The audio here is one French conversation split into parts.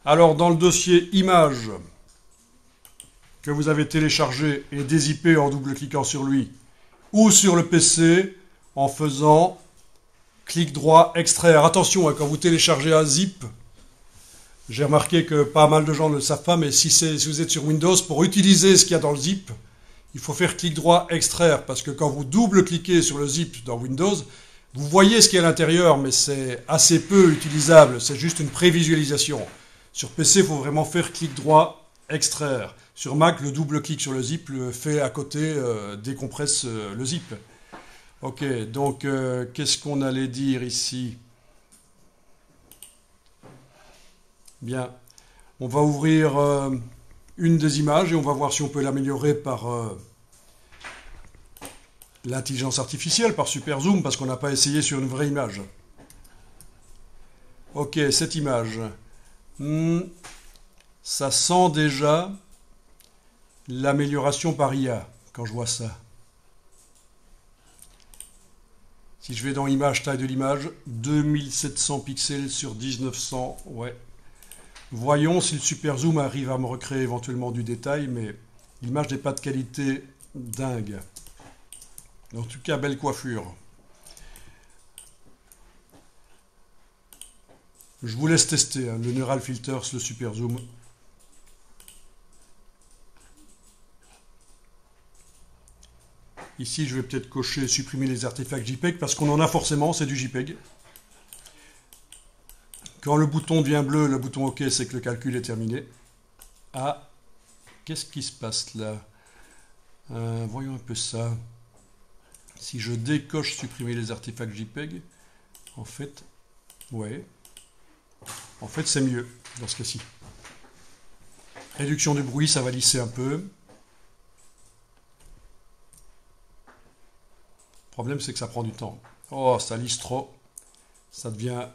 Alors, dans le dossier images que vous avez téléchargé et dézippé en double-cliquant sur lui, ou sur le PC en faisant clic droit, extraire. Attention, quand vous téléchargez un zip, j'ai remarqué que pas mal de gens ne le savent pas, mais si vous êtes sur Windows, pour utiliser ce qu'il y a dans le zip, il faut faire clic droit, extraire, parce que quand vous double-cliquez sur le zip dans Windows, vous voyez ce qu'il y a à l'intérieur, mais c'est assez peu utilisable, c'est juste une prévisualisation. Sur PC, il faut vraiment faire clic droit, extraire. Sur Mac, le double-clic sur le zip le fait à côté, décompresse le zip. Ok, donc qu'est-ce qu'on allait dire ici? Bien, on va ouvrir une des images et on va voir si on peut l'améliorer par l'intelligence artificielle, par Super Zoom, parce qu'on n'a pas essayé sur une vraie image. Ok, cette image, ça sent déjà l'amélioration par IA, quand je vois ça. Si je vais dans Image, taille de l'image, 2700 pixels sur 1900, ouais. Voyons si le Super Zoom arrive à me recréer éventuellement du détail, mais l'image n'est pas de qualité dingue. En tout cas, belle coiffure. Je vous laisse tester, hein, le Neural Filters, le Super Zoom. Ici, je vais peut-être cocher supprimer les artefacts JPEG parce qu'on en a forcément, c'est du JPEG. Quand le bouton devient bleu, le bouton OK, c'est que le calcul est terminé. Ah, qu'est-ce qui se passe là? Voyons un peu ça. Si je décoche supprimer les artefacts JPEG, en fait, ouais. En fait, c'est mieux dans ce cas-ci. Réduction du bruit, ça va lisser un peu. Le problème, c'est que ça prend du temps. Oh, ça lisse trop. Ça devient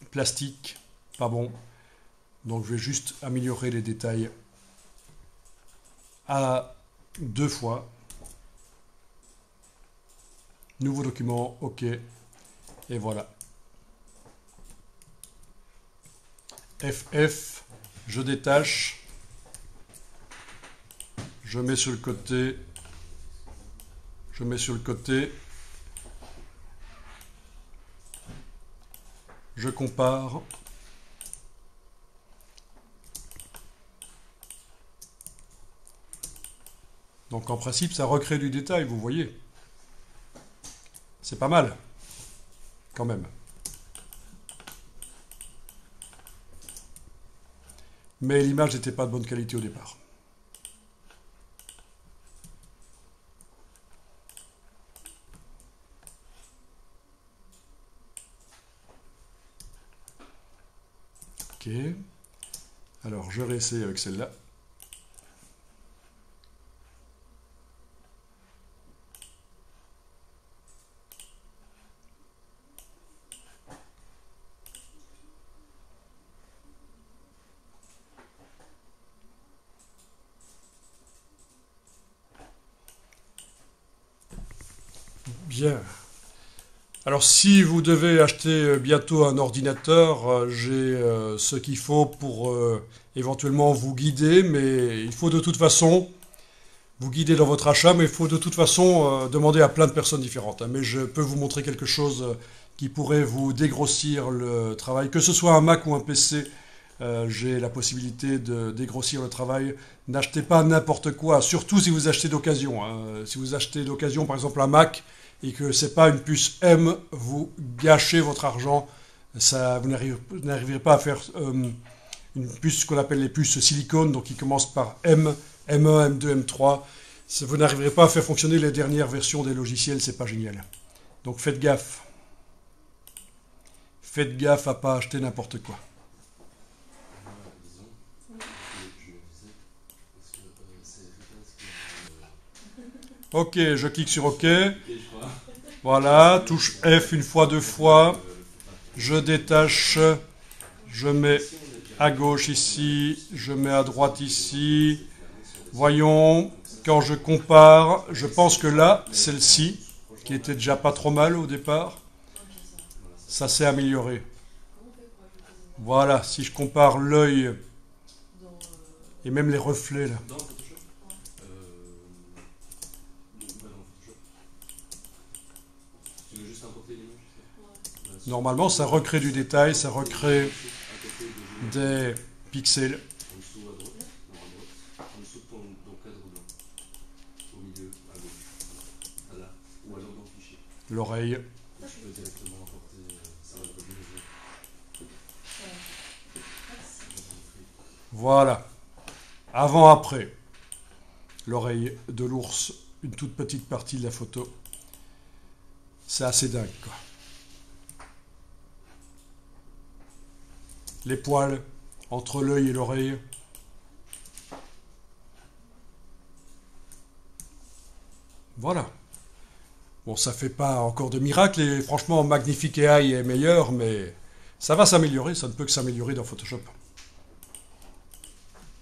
plastique. Pas bon. Donc, je vais juste améliorer les détails à 2 fois. Nouveau document, OK. Et voilà. FF, je détache. Je mets sur le côté. Je mets sur le côté. Je compare. Donc en principe, ça recrée du détail, vous voyez. C'est pas mal, quand même. Mais l'image n'était pas de bonne qualité au départ. Ok. Alors, je réessaye avec celle-là. Bien. Alors si vous devez acheter bientôt un ordinateur, j'ai ce qu'il faut pour éventuellement vous guider, mais il faut de toute façon vous guider dans votre achat, mais il faut de toute façon demander à plein de personnes différentes, hein. Mais je peux vous montrer quelque chose qui pourrait vous dégrossir le travail, que ce soit un Mac ou un PC. J'ai la possibilité de dégrossir le travail. N'achetez pas n'importe quoi, surtout si vous achetez d'occasion, hein. Si vous achetez d'occasion, par exemple un Mac, et que ce n'est pas une puce M, vous gâchez votre argent. Ça, vous n'arriverez pas à faire une puce qu'on appelle les puces silicone, donc qui commence par M, M1, M2, M3. Vous n'arriverez pas à faire fonctionner les dernières versions des logiciels, c'est pas génial. Donc faites gaffe. Faites gaffe à ne pas acheter n'importe quoi. Ok, je clique sur OK. Voilà, touche F une fois, 2 fois. Je détache. Je mets à gauche ici. Je mets à droite ici. Voyons, quand je compare, je pense que là, celle-ci, qui était déjà pas trop mal au départ, ça s'est amélioré. Voilà, si je compare l'œil dans, et même les reflets là. Dans Photoshop pas dans Photoshop. Tu veux juste importer l'image ouais. Normalement, ça recrée du détail, ça recrée À côté de des pixels. en dessous à droite, non à droite, en dessous de ton cadre blanc. Au milieu, à gauche. Voilà. Là. Ou alors dans le fichier. L'oreille. Tu peux directement importer, ça va pas bien jouer. Voilà. Avant-après. L'oreille de l'ours, une toute petite partie de la photo. C'est assez dingue, quoi. Les poils entre l'œil et l'oreille. Voilà. Bon, ça fait pas encore de miracle et franchement, Magnifique AI est meilleur, mais ça va s'améliorer, ça ne peut que s'améliorer dans Photoshop.